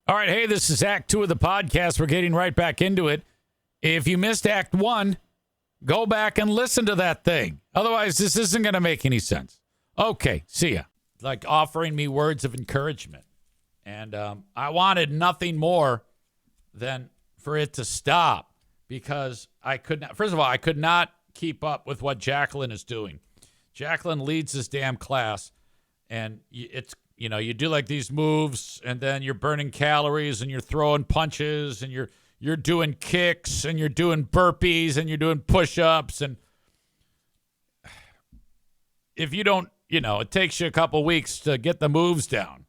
All right, hey, this is Act 2 of the podcast. We're getting right back into it. If you missed Act 1, go back and listen to that thing. Otherwise, this isn't going to make any sense. Okay, see ya. Like offering me words of encouragement. And I wanted nothing more than for it to stop because I could not, first of all, I could not keep up with what Jacqueline is doing. Jacqueline leads this damn class, and it's, you know, you do like these moves, and then you're burning calories, and you're throwing punches, and you're doing kicks, and you're doing burpees, and you're doing push-ups, and if you don't, you know, it takes you a couple weeks to get the moves down.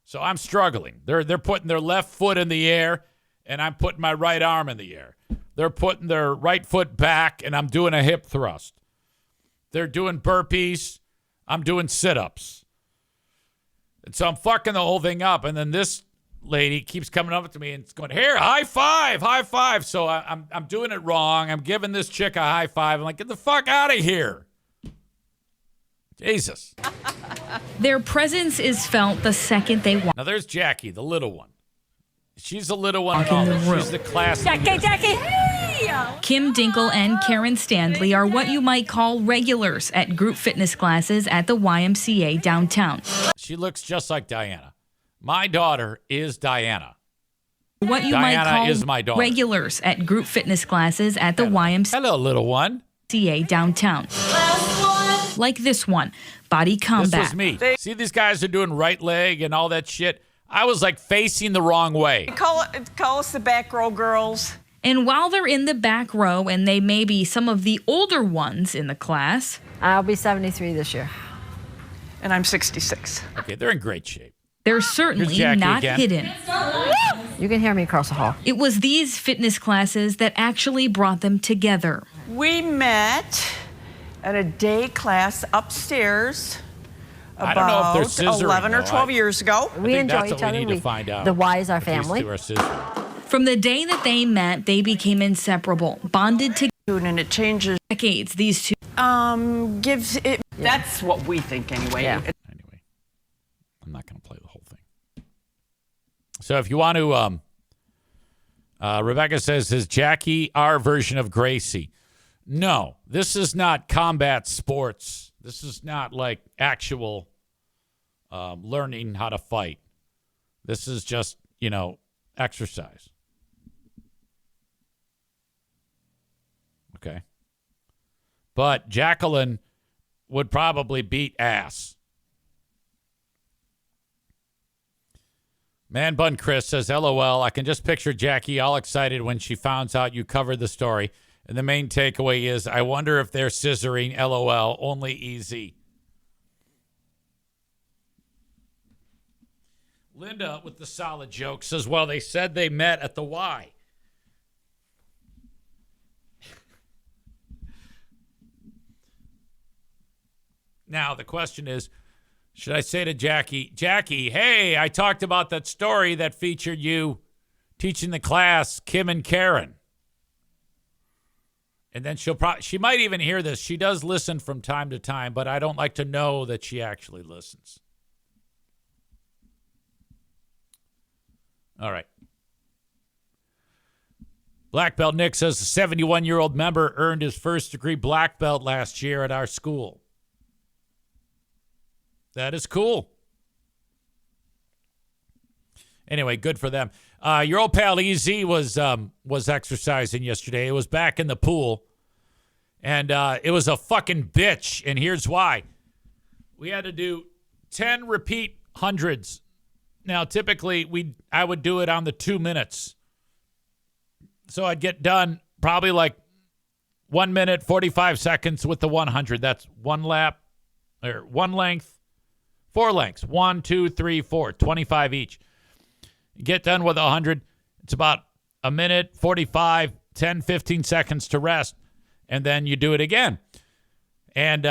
So I'm struggling. They're putting their left foot in the air, and I'm putting my right arm in the air. They're putting their right foot back, and I'm doing a hip thrust. They're doing burpees. I'm doing sit-ups. And so I'm fucking the whole thing up. And then this lady keeps coming up to me and it's going, here, high five, high five. So I'm doing it wrong. I'm giving this chick a high five. I'm like, get the fuck out of here. Jesus. Their presence is felt the second they walk. Now there's Jackie, the little one. She's the little one. In the room. She's the class. Jackie. Kim Dinkle and Karen Standley are what you might call regulars at group fitness classes at the YMCA downtown. She looks just like Diana. My daughter is Diana. What you Diana might call is my daughter. regulars at group fitness classes at the YMCA Hello, little one. downtown. Like this one, Body Combat. This was me. See, these guys are doing right leg and all that shit. I was like facing the wrong way. Call us the back row girls. And while they're in the back row, and they may be some of the older ones in the class. I'll be 73 this year. And I'm 66. Okay, they're in great shape. They're certainly not hidden. You can hear me across the hall. It was these fitness classes that actually brought them together. We met at a day class upstairs I don't know if they're about scissoring, 11 or though. 12 years ago. We enjoy that's each what other. we need to find out. The Y is our If these family. two are scissoring. From the day that they met, they became inseparable, bonded together. And it changes. Decades, these two. Gives it. That's what we think anyway. Yeah. Anyway, I'm not going to play the whole thing. So if you want to, Rebecca says, is Jackie our version of Gracie? No, this is not combat sports. This is not like actual learning how to fight. This is just, you know, exercise. Okay. But Jacqueline would probably beat ass. Man Bun Chris says, LOL, I can just picture Jackie all excited when she finds out you covered the story. And the main takeaway is, I wonder if they're scissoring, LOL, only easy. Linda, with the solid joke, says, well, they said they met at the Y. Now, the question is, should I say to Jackie, hey, I talked about that story that featured you teaching the class, Kim and Karen. And then she might even hear this. She does listen from time to time, but I don't like to know that she actually listens. All right. Black Belt Nick says a 71-year-old member earned his first degree black belt last year at our school. That is cool. Anyway, good for them. Your old pal EZ was exercising yesterday. It was back in the pool, and it was a fucking bitch. And here's why: we had to do 10 repeat hundreds. Now, typically I would do it on the 2 minutes, so I'd get done probably like 1 minute 45 seconds with the 100. That's one lap or one length, 4 lengths, 1, 2, 3, 4, 25 each. Get done with 100. It's about a minute, 45, 10, 15 seconds to rest, and then you do it again. And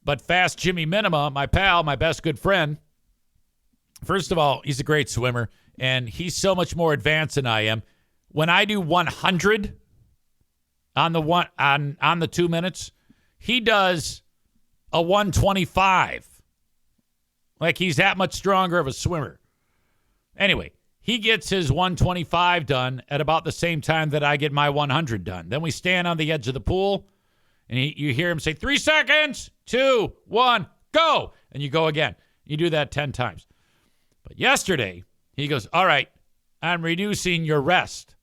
but Fast Jimmy Minima, my pal, my best good friend, first of all, he's a great swimmer, and he's so much more advanced than I am. When I do 100 on the 2 minutes, he does a 125. Like he's that much stronger of a swimmer. Anyway, He gets his 125 done at about the same time that I get my 100 done. Then we stand on the edge of the pool, and you hear him say, 3 seconds, 2, 1, go. And you go again. You do that 10 times. But yesterday, he goes, all right, I'm reducing your rest.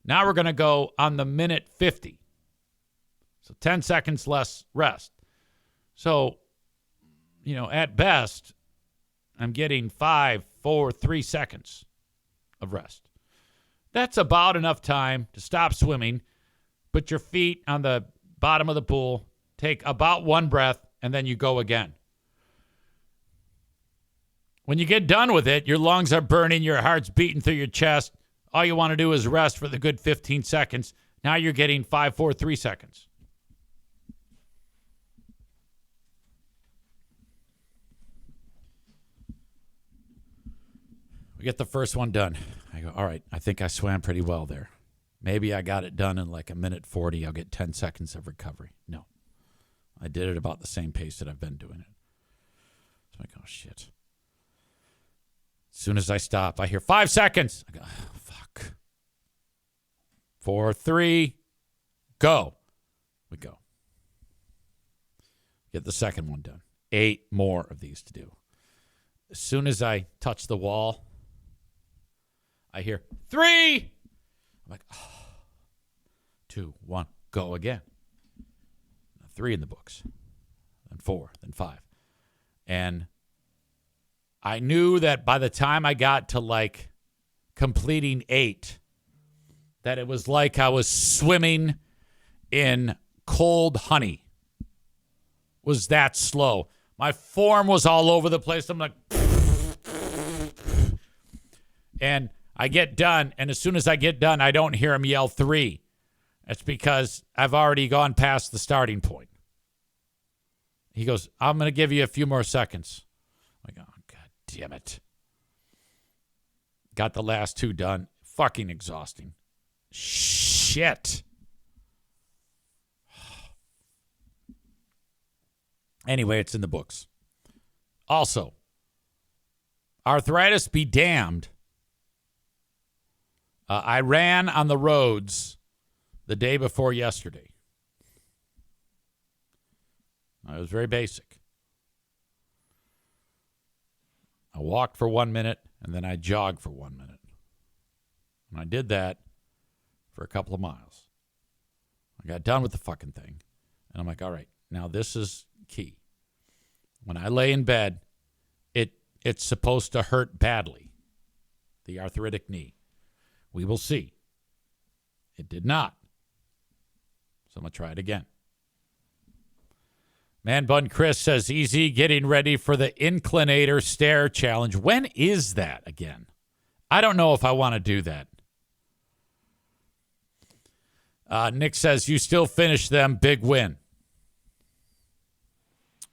Now we're going to go on the minute 50. So 10 seconds less rest. So, at best, I'm getting 5, 4, 3 seconds of rest. That's about enough time to stop swimming, put your feet on the bottom of the pool, take about 1 breath, and then you go again. When you get done with it, your lungs are burning, your heart's beating through your chest. All you want to do is rest for the good 15 seconds. Now you're getting 5, 4, 3 seconds. We get the first one done. I go, all right, I think I swam pretty well there. Maybe I got it done in like a minute 40. I'll get 10 seconds of recovery. No. I did it about the same pace that I've been doing it. So I go, shit. As soon as I stop, I hear 5 seconds. I go, oh, fuck. 4, 3, go. We go. Get the second one done. 8 more of these to do. As soon as I touch the wall, I hear 3. I'm like, oh. 2, 1, go again. 3 in the books. Then 4, then 5. And I knew that by the time I got to like completing 8, that it was like I was swimming in cold honey. Was that slow. My form was all over the place. I'm like, and I get done, and as soon as I get done, I don't hear him yell 3. That's because I've already gone past the starting point. He goes, I'm going to give you a few more seconds. I'm like, oh, God damn it. Got the last 2 done. Fucking exhausting. Shit. Anyway, it's in the books. Also, arthritis be damned. I ran on the roads the day before yesterday. It was very basic. I walked for 1 minute, and then I jogged for 1 minute. And I did that for a couple of miles. I got done with the fucking thing. And I'm like, all right, now this is key. When I lay in bed, it's supposed to hurt badly. The arthritic knee. We will see. It did not. So I'm going to try it again. Man Bun Chris says, easy getting ready for the inclinator stair challenge. When is that again? I don't know if I want to do that. Nick says, you still finish them. Big win.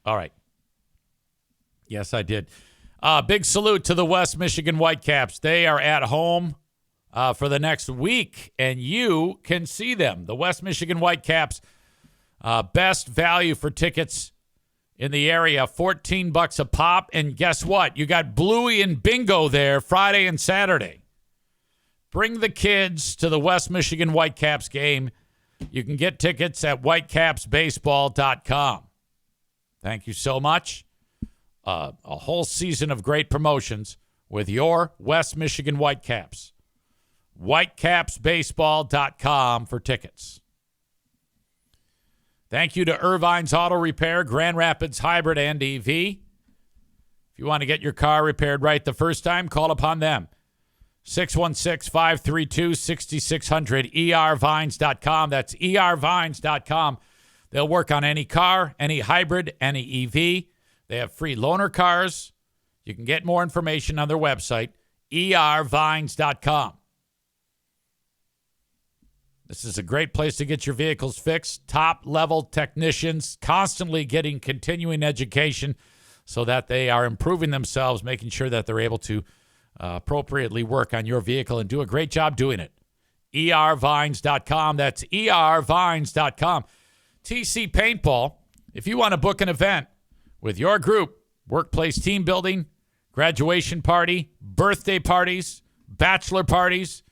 All right. Yes, I did. Big salute to the West Michigan Whitecaps. They are at home for the next week, and you can see them. The West Michigan Whitecaps, best value for tickets in the area, $14 a pop. And guess what? You got Bluey and Bingo there Friday and Saturday. Bring the kids to the West Michigan Whitecaps game. You can get tickets at whitecapsbaseball.com. Thank you so much. A whole season of great promotions with your West Michigan Whitecaps. whitecapsbaseball.com for tickets. Thank you to Irvine's Auto Repair, Grand Rapids Hybrid and EV. If you want to get your car repaired right the first time, call upon them. 616-532-6600, ervines.com. That's ervines.com. They'll work on any car, any hybrid, any EV. They have free loaner cars. You can get more information on their website, ervines.com. This is a great place to get your vehicles fixed. Top-level technicians constantly getting continuing education so that they are improving themselves, making sure that they're able to appropriately work on your vehicle and do a great job doing it. ervines.com. That's ervines.com. TC Paintball, if you want to book an event with your group, workplace team building, graduation party, birthday parties, bachelor parties.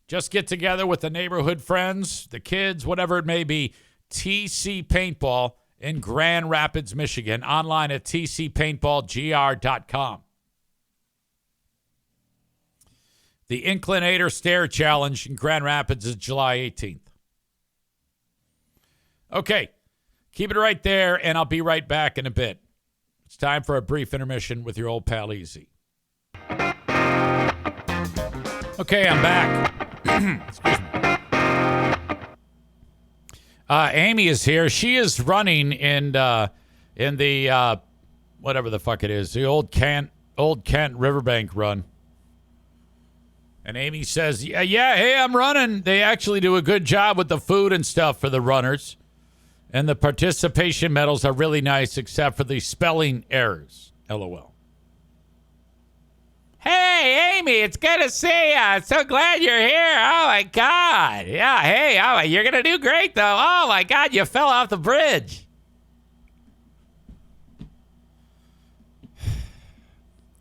Just get together with the neighborhood friends, the kids, whatever it may be. TC Paintball in Grand Rapids, Michigan. Online at tcpaintballgr.com. The Inclinator Stair Challenge in Grand Rapids is July 18th. Okay, keep it right there, and I'll be right back in a bit. It's time for a brief intermission with your old pal Easy. Okay, I'm back. Excuse me. Amy is here. She is running in the whatever the fuck it is, the old Kent Riverbank run. And Amy says, yeah, hey, I'm running. They actually do a good job with the food and stuff for the runners. And the participation medals are really nice, except for the spelling errors. LOL. Hey, Amy, it's good to see you. So glad you're here. Oh, my God. Yeah, hey, you're going to do great, though. Oh, my God, you fell off the bridge.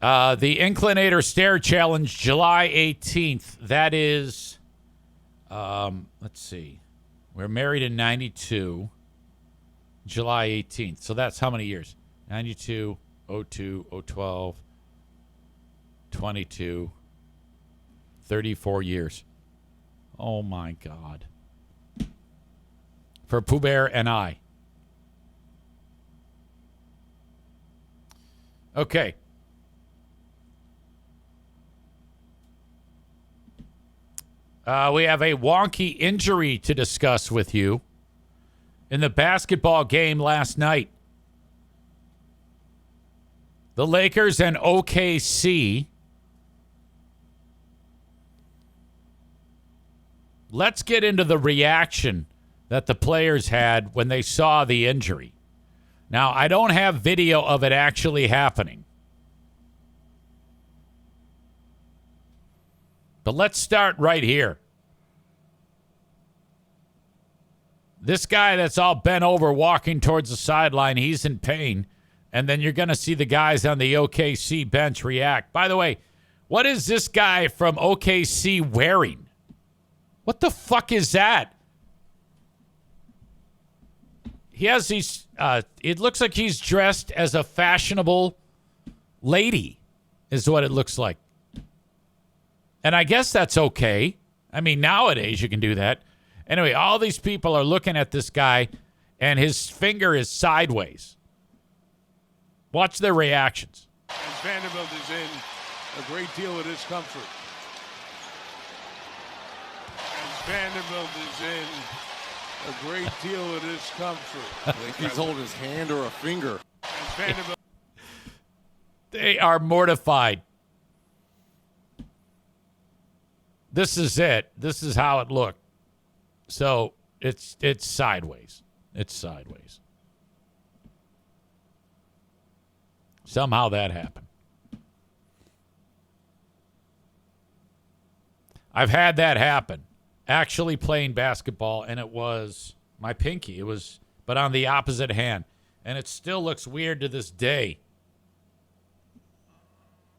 The Inclinator Stair Challenge, July 18th. That is, let's see. We're married in 92. July 18th. So that's how many years? 92, 02, 012, 22, 34 years. Oh, my God. For Pooh Bear and I. Okay. We have a wonky injury to discuss with you in the basketball game last night. The Lakers and OKC. Let's get into the reaction that the players had when they saw the injury. Now, I don't have video of it actually happening. But let's start right here. This guy that's all bent over walking towards the sideline, he's in pain. And then you're going to see the guys on the OKC bench react. By the way, what is this guy from OKC wearing? What the fuck is that? He has these, it looks like he's dressed as a fashionable lady, is what it looks like. And I guess that's okay. I mean, nowadays you can do that. Anyway, all these people are looking at this guy, and his finger is sideways. Watch their reactions. And Vanderbilt is in a great deal of discomfort. And Vanderbilt is in a great deal of discomfort. He's holding his hand or a finger. And Vanderbilt. They are mortified. This is it. This is how it looked. So it's sideways. It's sideways. Somehow that happened. I've had that happen. Actually playing basketball, and it was my pinky. It was, but on the opposite hand. And it still looks weird to this day.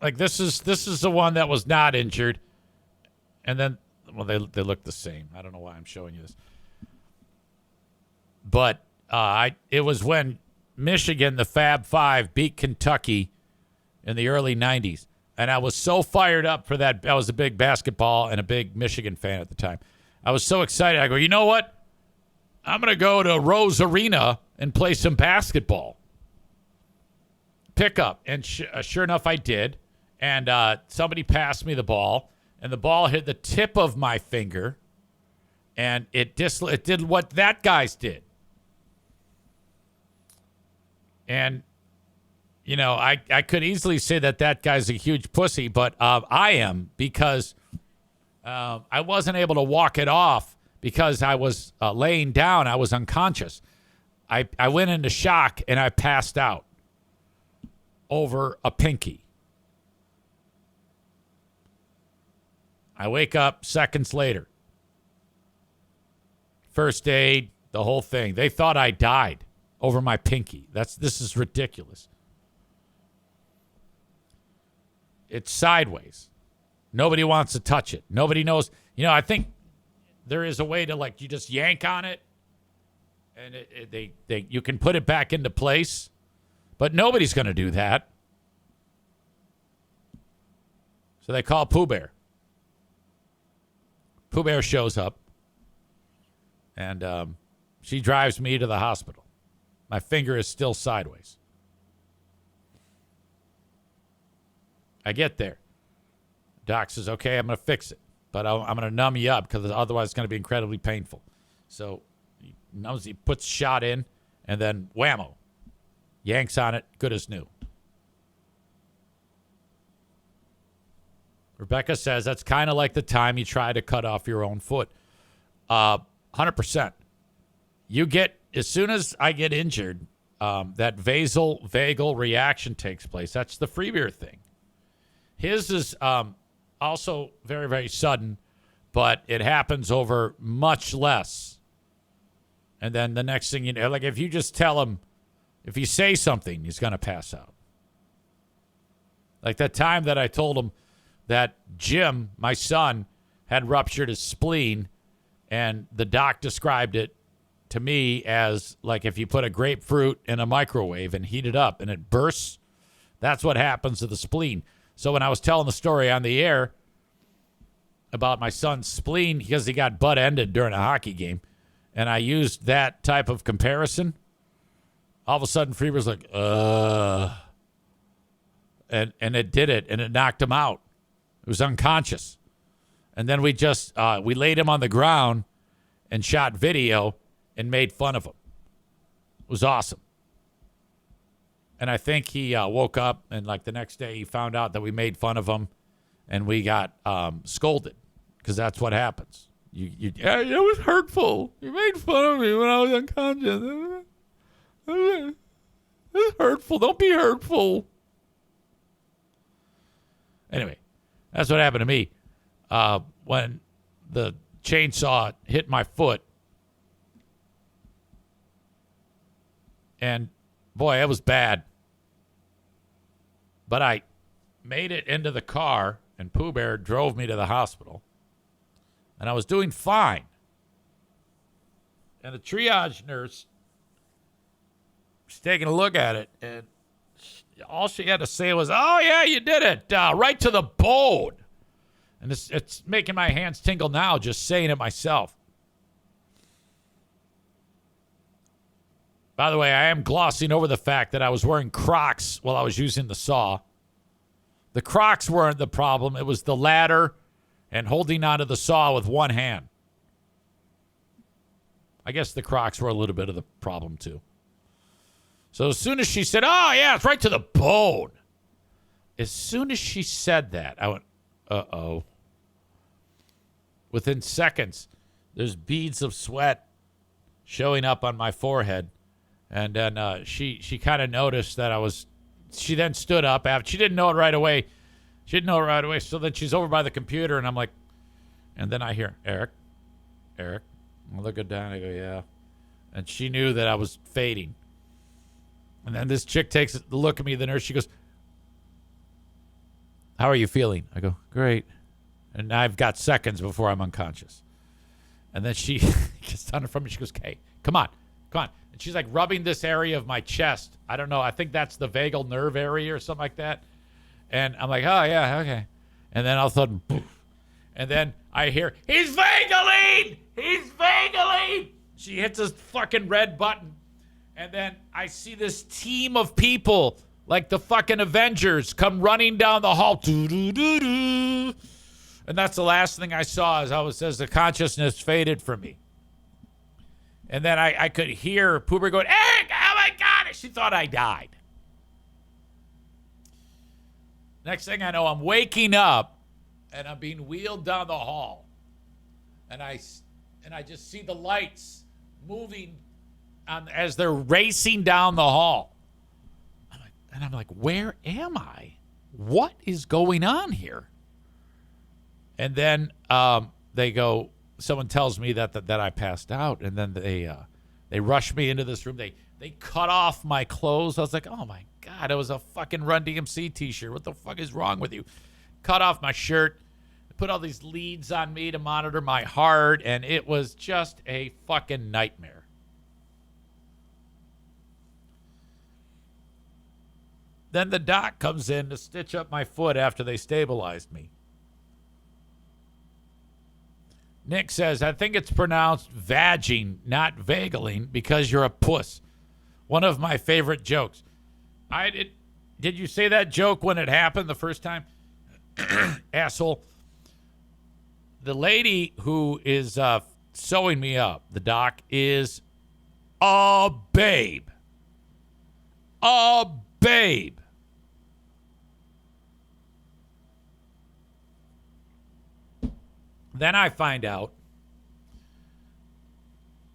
Like this is the one that was not injured. And then, well, they look the same. I don't know why I'm showing you this. But it was when Michigan, the Fab Five, beat Kentucky in the early 90s. And I was so fired up for that. I was a big basketball and a big Michigan fan at the time. I was so excited. I go, you know what? I'm going to go to Rose Arena and play some basketball. Pickup. And sure enough, I did. And somebody passed me the ball. And the ball hit the tip of my finger, and it did what that guy's did. And, you know, I could easily say that guy's a huge pussy, but I am, because I wasn't able to walk it off because I was laying down. I was unconscious. I went into shock, and I passed out over a pinky. I wake up seconds later. First aid, the whole thing. They thought I died over my pinky. This is ridiculous. It's sideways. Nobody wants to touch it. Nobody knows. I think there is a way to, like, you just yank on it, and you can put it back into place. But nobody's going to do that. So they call Pooh Bear. Pooh Bear shows up, and she drives me to the hospital. My finger is still sideways. I get there. Doc says, okay, I'm going to fix it, but I'm going to numb you up because otherwise it's going to be incredibly painful. So he puts shot in, and then whammo, yanks on it, good as new. Rebecca says that's kind of like the time you try to cut off your own foot. 100%. As soon as I get injured, that vagal reaction takes place. That's the Freebeer thing. His is also very, very sudden, but it happens over much less. And then the next thing you know, like if you just tell him, if you say something, he's going to pass out. Like that time that I told him that Jim, my son, had ruptured his spleen, and the doc described it to me as like if you put a grapefruit in a microwave and heat it up and it bursts, that's what happens to the spleen. So when I was telling the story on the air about my son's spleen, because he got butt-ended during a hockey game, and I used that type of comparison, all of a sudden Freeber's like, and it did it, and it knocked him out. It was unconscious. And then we just, we laid him on the ground and shot video and made fun of him. It was awesome. And I think he woke up, and like the next day he found out that we made fun of him, and we got scolded, because that's what happens. It was hurtful. You made fun of me when I was unconscious. It was hurtful. Don't be hurtful. Anyway, that's what happened to me when the chainsaw hit my foot. And, boy, it was bad. But I made it into the car, and Pooh Bear drove me to the hospital. And I was doing fine. And the triage nurse was taking a look at it, and all she had to say was, oh, yeah, you did it. Right to the bone. And it's making my hands tingle now just saying it myself. By the way, I am glossing over the fact that I was wearing Crocs while I was using the saw. The Crocs weren't the problem. It was the ladder and holding onto the saw with one hand. I guess the Crocs were a little bit of the problem, too. So as soon as she said, oh, yeah, it's right to the bone. As soon as she said that, I went, uh-oh. Within seconds, there's beads of sweat showing up on my forehead. And then she kind of noticed that she then stood up. She didn't know it right away. So then she's over by the computer, and I'm like, and then I hear, Eric. I look down, I go, yeah. And she knew that I was fading. And then this chick takes a look at me, the nurse, she goes, how are you feeling? I go, great. And I've got seconds before I'm unconscious. And then she gets down in front of me, she goes, okay, come on. And she's like rubbing this area of my chest. I don't know. I think that's the vagal nerve area or something like that. And I'm like, oh, yeah, okay. And then all of a sudden, poof. And then I hear, he's vagaling! She hits this fucking red button. And then I see this team of people, like the fucking Avengers, come running down the hall. And that's the last thing I saw as the consciousness faded from me. And then I could hear Poober going, Eric, oh my God. She thought I died. Next thing I know, I'm waking up and I'm being wheeled down the hall. And I just see the lights moving as they're racing down the hall. I'm like, where am I? What is going on here? And then they go, someone tells me that I passed out, and then they rush me into this room. They cut off my clothes. I was like, oh my God, it was a fucking Run DMC t-shirt. What the fuck is wrong with you? Cut off my shirt, put all these leads on me to monitor my heart, and it was just a fucking nightmare. Then the doc comes in to stitch up my foot after they stabilized me. Nick says, I think it's pronounced vagging, not vagling, because you're a puss. One of my favorite jokes. Did you say that joke when it happened the first time? Asshole. The lady who is sewing me up, the doc, is a babe. A babe. Then I find out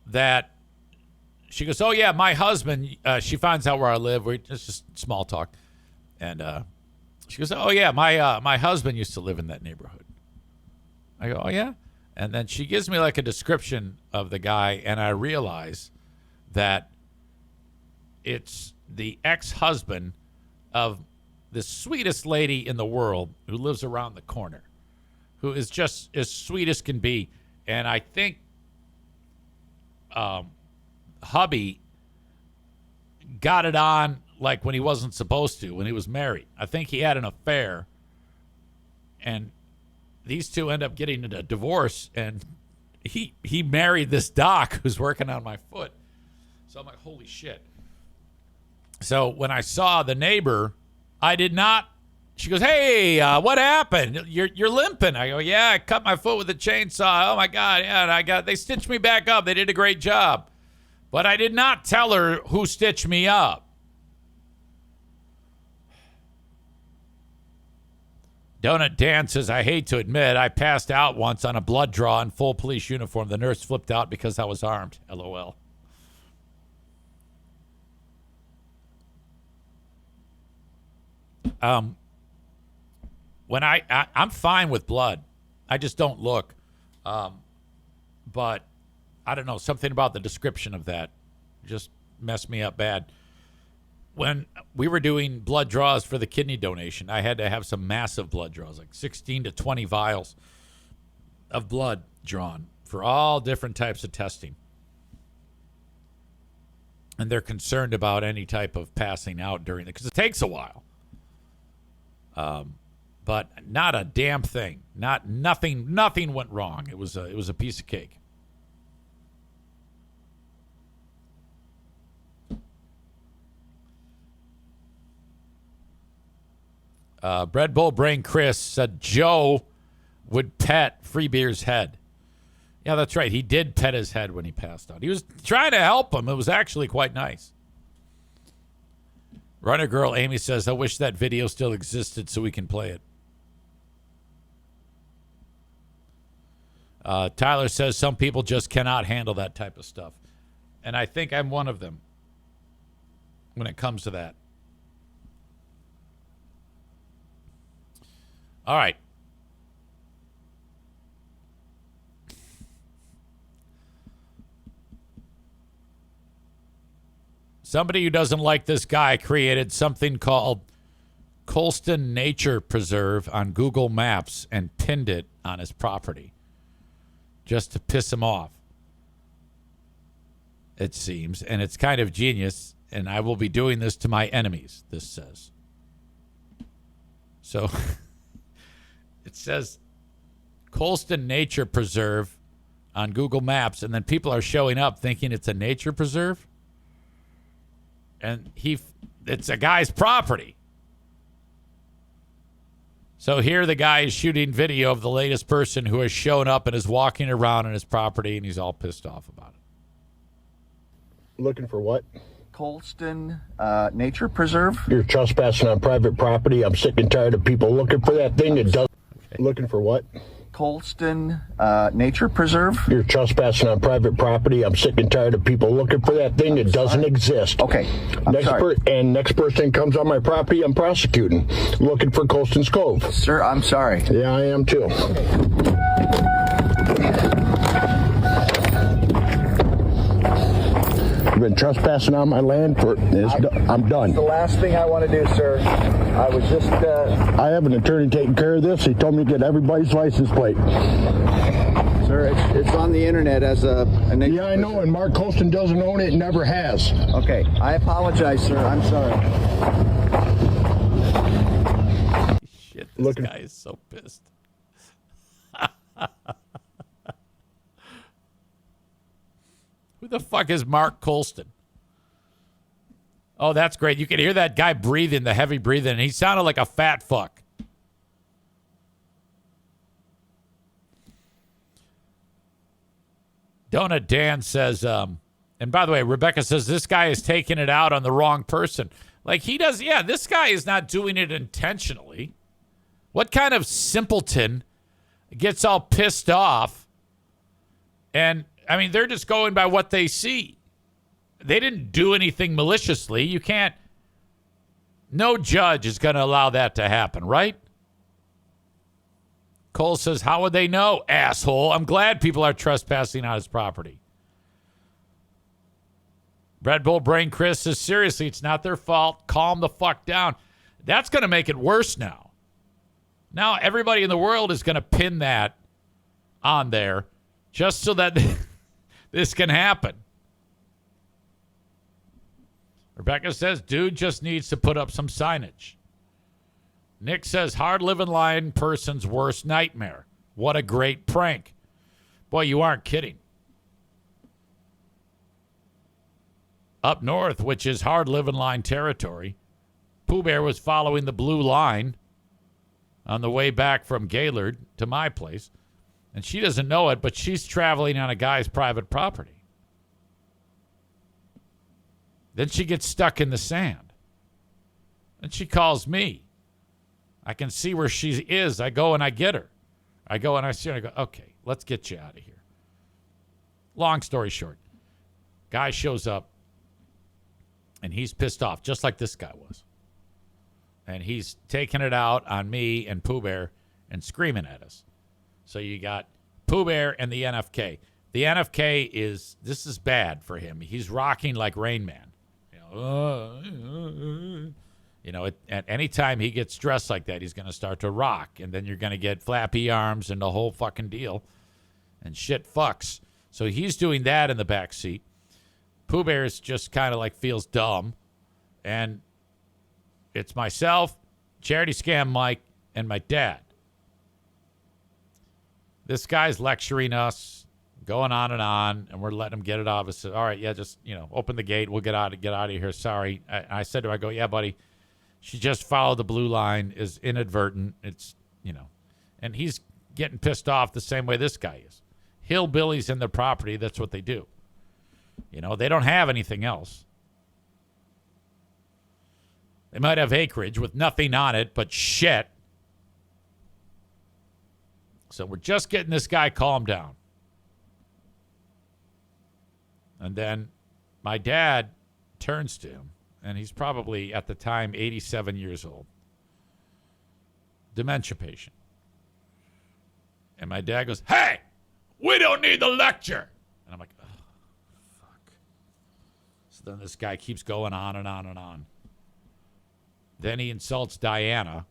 that she goes, oh, yeah, my husband, she finds out where I live. It's just small talk. And she goes, oh, yeah, my husband used to live in that neighborhood. I go, oh, yeah? And then she gives me like a description of the guy, and I realize that it's the ex-husband of the sweetest lady in the world who lives around the corner, who is just as sweet as can be. And I think hubby got it on like when he wasn't supposed to, when he was married. I think he had an affair, and these two end up getting a divorce, and he married this doc who's working on my foot. So I'm like, holy shit. So when I saw the neighbor, I did not. She goes, hey, what happened? You're limping. I go, yeah, I cut my foot with a chainsaw. Oh my God, yeah, and they stitched me back up. They did a great job. But I did not tell her who stitched me up. Donut Dan says, I hate to admit, I passed out once on a blood draw in full police uniform. The nurse flipped out because I was armed. LOL. When I'm fine with blood. I just don't look. But I don't know, something about the description of that just messed me up bad. When we were doing blood draws for the kidney donation, I had to have some massive blood draws, like 16 to 20 vials of blood drawn for all different types of testing. And they're concerned about any type of passing out during it, because it takes a while. But not a damn thing. Nothing went wrong. It was a piece of cake. Bread Bowl Brain Chris said Joe would pet Freebeer's head. Yeah, that's right. He did pet his head when he passed out. He was trying to help him. It was actually quite nice. Runner Girl Amy says, I wish that video still existed so we can play it. Tyler says some people just cannot handle that type of stuff. And I think I'm one of them when it comes to that. All right. Somebody who doesn't like this guy created something called Colston Nature Preserve on Google Maps and pinned it on his property just to piss him off, it seems. And it's kind of genius, and I will be doing this to my enemies, this says. So it says Colston Nature Preserve on Google Maps, and then people are showing up thinking it's a nature preserve. And it's a guy's property. So here the guy is shooting video of the latest person who has shown up and is walking around on his property, and he's all pissed off about it. Looking for what? Colston Nature Preserve. You're trespassing on private property. I'm sick and tired of people looking for that thing that does. Okay. Looking for what? Colston Nature Preserve. You're trespassing on private property. I'm sick and tired of people looking for that thing that doesn't exist. Okay. Next person comes on my property, I'm prosecuting. Looking for Colston's Cove. Sir, I'm sorry. Yeah, I am too. I've been trespassing on my land, I'm done. The last thing I want to do, sir. I was just. I have an attorney taking care of this. He told me to get everybody's license plate. Sir, it's on the internet as a. Yeah, I know, and Mark Colston doesn't own it, never has. Okay, I apologize, sir. I'm sorry. Shit, this guy is so pissed. Who the fuck is Mark Colston? Oh, that's great. You can hear that guy breathing, the heavy breathing, and he sounded like a fat fuck. Donut Dan says, and by the way, Rebecca says this guy is taking it out on the wrong person. Like he does, yeah, this guy is not doing it intentionally. What kind of simpleton gets all pissed off? And, I mean, they're just going by what they see. They didn't do anything maliciously. You can't, no judge is going to allow that to happen, right? Cole says, how would they know, asshole? I'm glad people are trespassing on his property. Red Bull Brain Chris says, seriously, it's not their fault. Calm the fuck down. That's going to make it worse now. Now everybody in the world is going to pin that on there just so that this can happen. Rebecca says, dude just needs to put up some signage. Nick says, hard living lying person's worst nightmare. What a great prank. Boy, you aren't kidding. Up north, which is hard living line territory, Pooh Bear was following the blue line on the way back from Gaylord to my place. And she doesn't know it, but she's traveling on a guy's private property. Then she gets stuck in the sand. And she calls me. I can see where she is. I go and I get her. I go and I see her. I go, okay, let's get you out of here. Long story short, guy shows up and he's pissed off, just like this guy was. And he's taking it out on me and Pooh Bear and screaming at us. So you got Pooh Bear and the NFK. The NFK this is bad for him. He's rocking like Rain Man. At any time he gets stressed like that, he's going to start to rock. And then you're going to get flappy arms and the whole fucking deal. And shit fucks. So he's doing that in the back seat. Pooh Bear's just kind of like feels dumb. And it's myself, Charity Scam Mike, and my dad. This guy's lecturing us, going on, and we're letting him get it off. I said, all right, yeah, just, open the gate. We'll get out of here. Sorry. I said to him, I go, yeah, buddy, she just followed the blue line, is inadvertent. It's, and he's getting pissed off the same way this guy is. Hillbillies in their property, that's what they do. They don't have anything else. They might have acreage with nothing on it but shit. So we're just getting this guy calmed down. And then my dad turns to him, and he's probably, at the time, 87 years old. Dementia patient. And my dad goes, hey, we don't need the lecture. And I'm like, oh, fuck. So then this guy keeps going on and on and on. Then he insults Diana.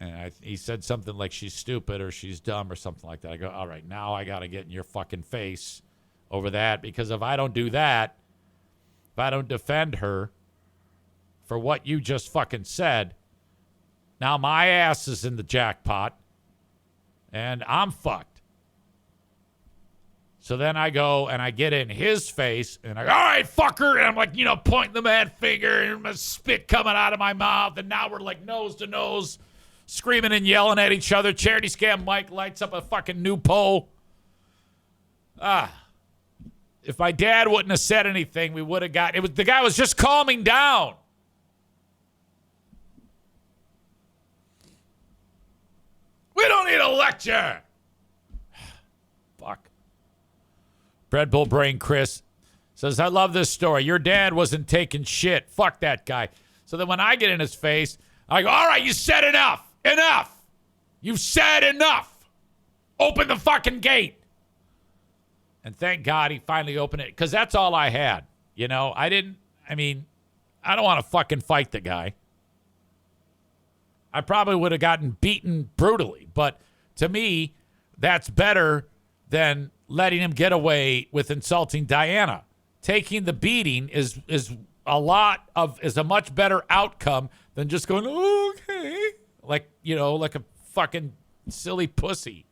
And he said something like she's stupid or she's dumb or something like that. I go, all right, now I got to get in your fucking face over that. Because if I don't do that, if I don't defend her for what you just fucking said, now my ass is in the jackpot. And I'm fucked. So then I go and I get in his face and I go, all right, fucker. And I'm like, pointing the mad finger and my spit coming out of my mouth. And now we're like nose to nose, screaming and yelling at each other. Charity Scam Mike lights up a fucking new pole. If my dad wouldn't have said anything, we would have got it. The guy was just calming down. We don't need a lecture. Fuck. Red Bull Brain Chris says, I love this story. Your dad wasn't taking shit. Fuck that guy. So then when I get in his face, I go, all right, you said enough. Enough. You've said enough. Open the fucking gate. And thank God he finally opened it, because that's all I had. You know, I don't want to fucking fight the guy. I probably would have gotten beaten brutally, but to me, that's better than letting him get away with insulting Diana. Taking the beating is a much better outcome than just going, okay, like a fucking silly pussy.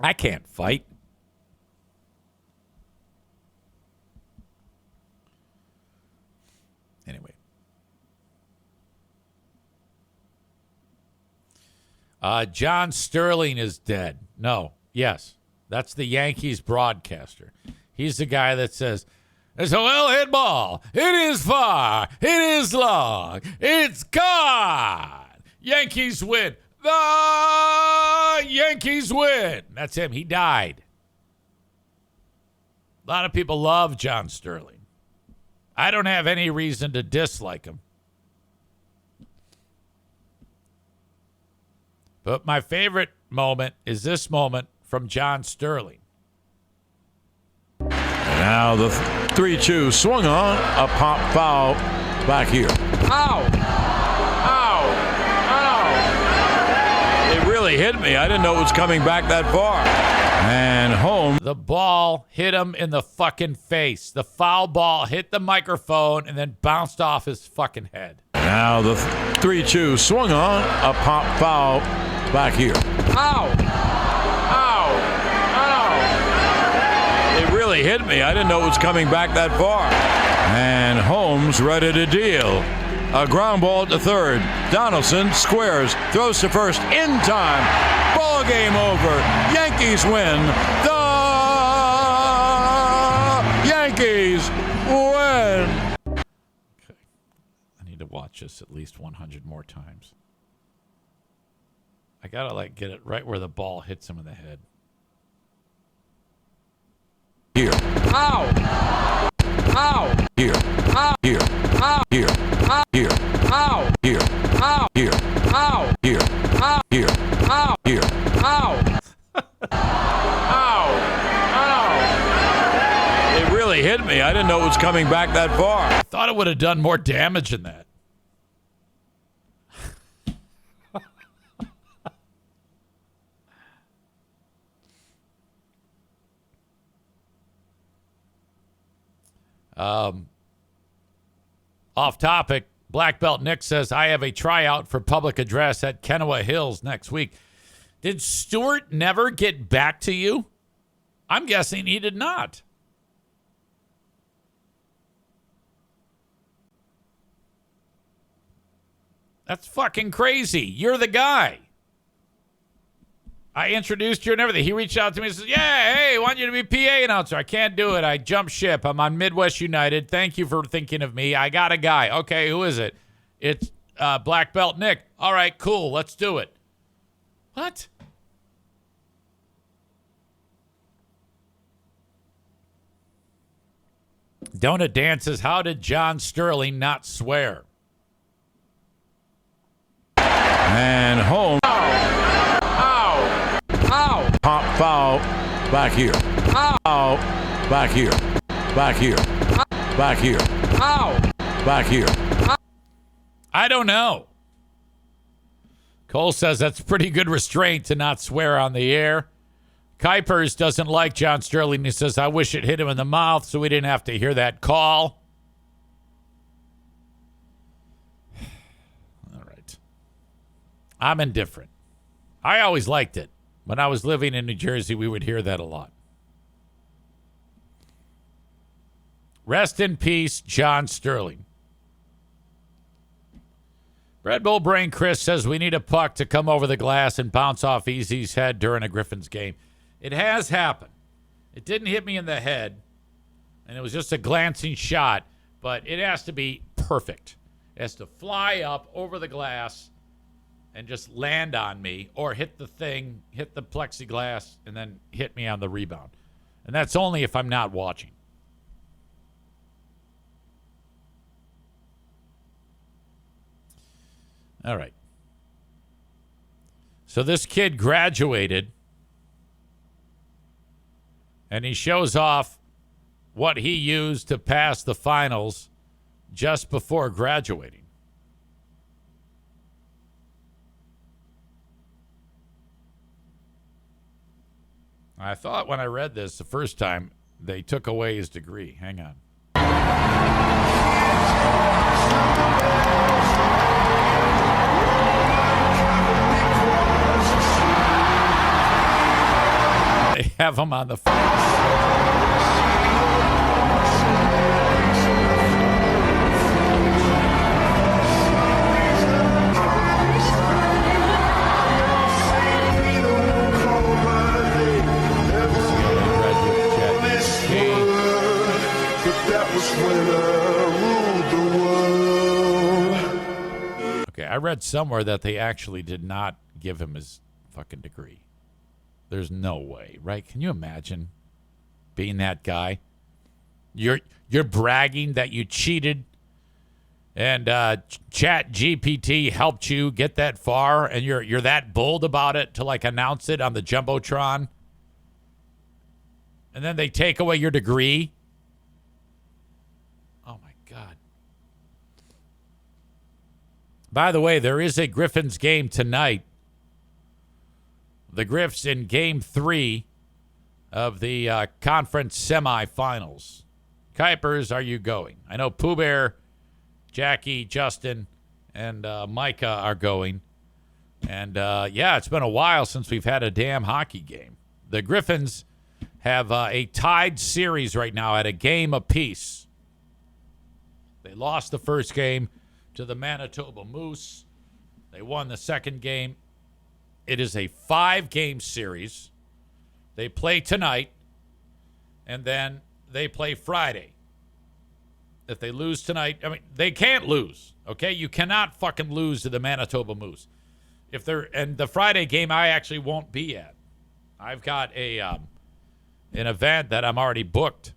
I can't fight. Anyway. John Sterling is dead. No. Yes. That's the Yankees broadcaster. He's the guy that says, it's a well-hit ball. It is far. It is long. It's gone. Yankees win. The Yankees win. That's him. He died. A lot of people love John Sterling. I don't have any reason to dislike him. But my favorite moment is this moment from John Sterling. Now the 3-2 swung on, a pop foul back here. Ow! Ow! Ow! It really hit me. I didn't know it was coming back that far. And home. The ball hit him in the fucking face. The foul ball hit the microphone and then bounced off his fucking head. Now the 3-2 swung on, a pop foul back here. Ow! Ow! Ow! It really hit me. I didn't know it was coming back that far. And Holmes ready to deal. A ground ball to third. Donaldson squares, throws to first in time. Ball game over. Yankees win. The Yankees win. Okay. I need to watch this at least 100 more times. I gotta get it right where the ball hits him in the head. Here. Ow! Ow! Here. Ow! Here. Ow! Here. Ow! Here. Ow! Here. Ow! Here. Ow! Here. Ow! Here. Ow! Here. Ow! Ow! Ow! It really hit me. I didn't know it was coming back that far. I thought it would have done more damage than that. Off topic, Black Belt Nick says, I have a tryout for public address at Kennewa Hills next week. Did Stewart never get back to you? I'm guessing he did not. That's fucking crazy. You're the guy. I introduced you and everything. He reached out to me and says, yeah, hey, I want you to be PA announcer. I can't do it. I jumped ship. I'm on Midwest United. Thank you for thinking of me. I got a guy. Okay, who is it? It's Black Belt Nick. All right, cool. Let's do it. What? Donut dances. How did John Sterling not swear? And home. Ow! Ow! Pop foul back here. Ow! Back here. Back here. Back here. Ow! Back here. I don't know. Cole says that's pretty good restraint to not swear on the air. Kuipers doesn't like John Sterling. He says, I wish it hit him in the mouth so we didn't have to hear that call. All right. I'm indifferent. I always liked it. When I was living in New Jersey, we would hear that a lot. Rest in peace, John Sterling. Red Bull Brain Chris says we need a puck to come over the glass and bounce off Easy's head during a Griffins game. It has happened. It didn't hit me in the head, and it was just a glancing shot, but it has to be perfect. It has to fly up over the glass and just land on me, or hit the thing, hit the plexiglass, and then hit me on the rebound. And that's only if I'm not watching. All right. So this kid graduated And he shows off what he used to pass the finals just before graduating. I thought when I read this the first time, they took away his degree. Hang on. They have him on the phone. Okay, I read somewhere that they actually did not give him his fucking degree. There's no way, right? Can you imagine being that guy? You're bragging that you cheated and Chat GPT helped you get that far, and you're that bold about it to like announce it on the Jumbotron, and then they take away your degree. Oh my God. By the way, there is a Griffins game tonight. The Griffs in Game 3 of the conference semifinals. Kuipers, are you going? I know Pooh Bear, Jackie, Justin, and Micah are going. And, yeah, it's been a while since we've had a damn hockey game. The Griffins have a tied series right now at a game apiece. They lost the first game to the Manitoba Moose. They won the second game. It is a 5-game series. They play tonight, and then they play Friday. If they lose tonight, I mean, they can't lose, okay? You cannot fucking lose to the Manitoba Moose. And the Friday game, I actually won't be at. I've got an event that I'm already booked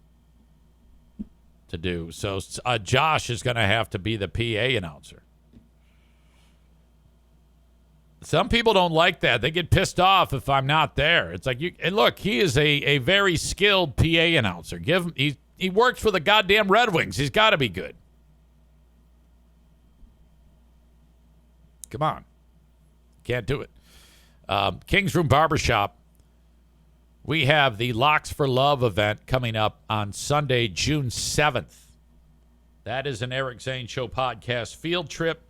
to do. So Josh is going to have to be the PA announcer. Some people don't like that. They get pissed off if I'm not there. It's like, and look, he is a very skilled PA announcer. He works for the goddamn Red Wings. He's got to be good. Come on. Can't do it. King's Room Barbershop. We have the Locks for Love event coming up on Sunday, June 7th. That is an Eric Zane Show podcast field trip,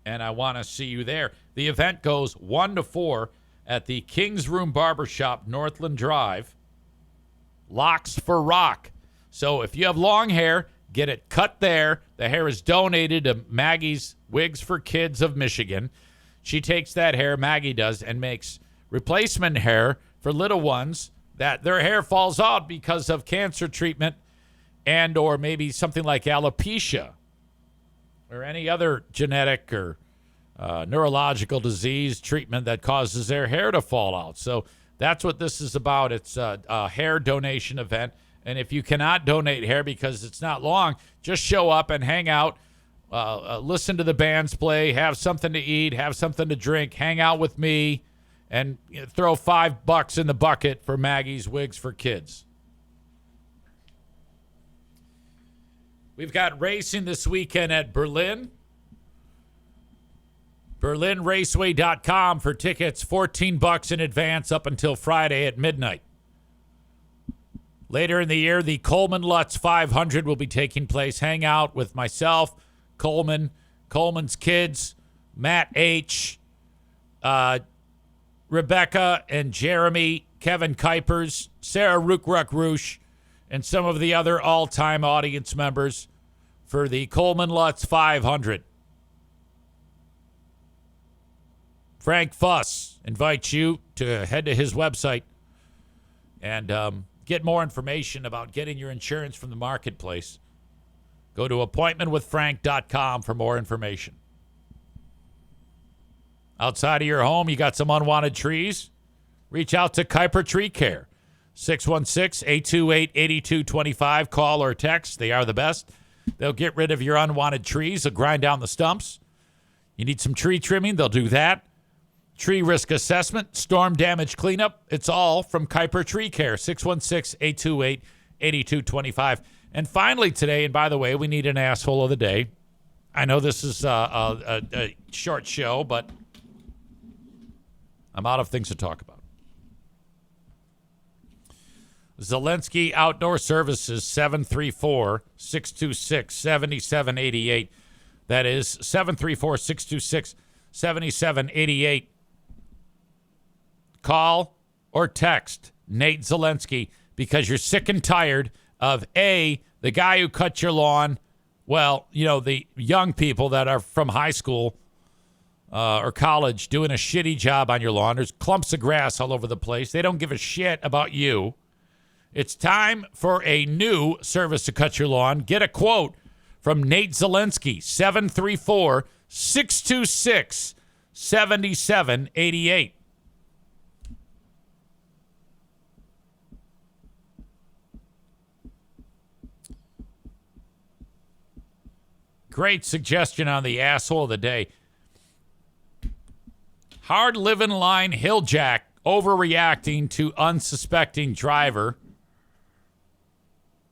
and I want to see you there. The event goes 1 to 4 at the King's Room Barbershop, Northland Drive. Locks for Rock. So if you have long hair, get it cut there. The hair is donated to Maggie's Wigs for Kids of Michigan. She takes that hair, Maggie does, and makes replacement hair for little ones that their hair falls out because of cancer treatment and or maybe something like alopecia or any other genetic or neurological disease treatment that causes their hair to fall out. So that's what this is about. It's a hair donation event. And if you cannot donate hair because it's not long, just show up and hang out, listen to the bands play, have something to eat, have something to drink, hang out with me, and throw $5 in the bucket for Maggie's Wigs for Kids. We've got racing this weekend at Berlin. BerlinRaceway.com for tickets, $14 in advance up until Friday at midnight. Later in the year, the Coleman Lutz 500 will be taking place. Hang out with myself, Coleman, Coleman's kids, Matt H., Rebecca and Jeremy, Kevin Kuipers, Sarah Rook-Ruck-Roosh, and some of the other all-time audience members for the Coleman Lutz 500. Frank Fuss invites you to head to his website and get more information about getting your insurance from the marketplace. Go to appointmentwithfrank.com for more information. Outside of your home, you got some unwanted trees? Reach out to Kuiper Tree Care. 616-828-8225. Call or text. They are the best. They'll get rid of your unwanted trees. They'll grind down the stumps. You need some tree trimming? They'll do that. tree risk assessment, storm damage cleanup. It's all from Kuiper Tree Care, 616-828-8225. And finally today, and by the way, we need an asshole of the day. I know this is a short show, but I'm out of things to talk about. Zelensky Outdoor Services, 734-626-7788. That is 734-626-7788. Call or text Nate Zelensky because you're sick and tired of A, the guy who cut your lawn. Well, you know, the young people that are from high school or college doing a shitty job on your lawn. There's clumps of grass all over the place. They don't give a shit about you. It's time for a new service to cut your lawn. Get a quote from Nate Zelensky, 734-626-7788. Great suggestion on the asshole of the day. Hard living line Hilljack overreacting to unsuspecting driver.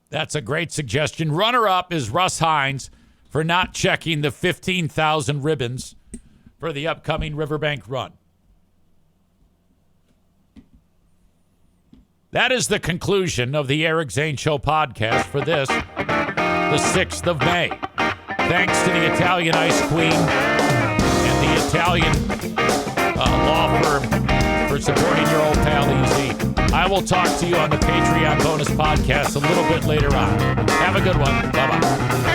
That's a great suggestion. Runner-up is Russ Hines for not checking the 15,000 ribbons for the upcoming Riverbank Run. That is the conclusion of the Eric Zane Show podcast for this, the 6th of May. Thanks to the Italian Ice Queen and the Italian law firm for supporting your old pal EZ. I will talk to you on the Patreon bonus podcast a little bit later on. Have a good one. Bye-bye.